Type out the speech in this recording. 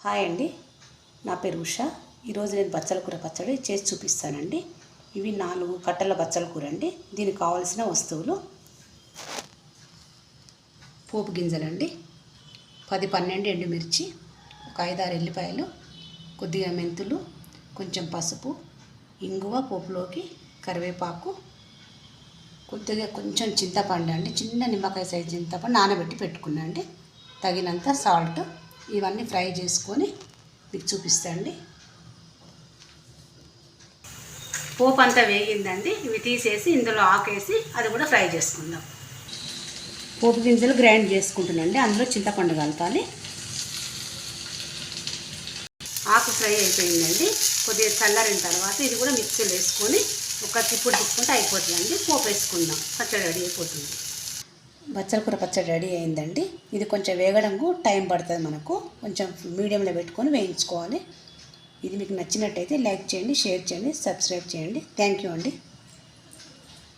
Hi అండి, నా పేరు ఉషా. ఈరోజు నేను బచ్చల కూర పచ్చడి చేసి చూపిస్తానండి. ఇవి 4 కట్టల బచ్చల కూర అండి. దీనికి కావాల్సిన వస్తువులు: పోపు గింజలండి, 10-12 ఎండుమిర్చి, ఒక 5-6 ఎల్లిపాయలు, కొద్దిగా మెంతులు, కొంచెం పసుపు, ఇంగువ పోపులోకి, కరివేపాకు, కొంచెం చింతపండు అండి, చిన్న నిమ్మకాయ సైజు చింతపండు నానబెట్టి పెట్టుకున్నాండి, తగినంత సాల్ట్. ఇవన్నీ ఫ్రై చేసుకొని మీకు చూపిస్తాండి. పోపు అంతా వేగిందండి. ఇవి తీసేసి ఇందులో ఆకేసి అది కూడా ఫ్రై చేసుకుందాం. పోపు గింజలు గ్రైండ్ చేసుకుంటున్నాండి. అందులో చింతపండు కలపాలి. ఆకు ఫ్రై అయిపోయిందండి. కొద్దిగా చల్లారిన తర్వాత ఇది కూడా మిక్సీలో వేసుకొని ఒక తిప్పుడు తిప్పుకుంటే అయిపోతుందండి. పోపు వేసుకుందాం. పచ్చడి రెడీ అయిపోతుంది. బచ్చల కూర పచ్చడి రెడీ అయిందండి. ఇది కొంచెం వేగడంకు టైం పడుతుంది. మనకు కొంచెం మీడియంలో పెట్టుకొని వేయించుకోవాలి. ఇది మీకు నచ్చినట్టయితే లైక్ చేయండి, షేర్ చేయండి, సబ్స్క్రైబ్ చేయండి. థ్యాంక్ యూ అండి.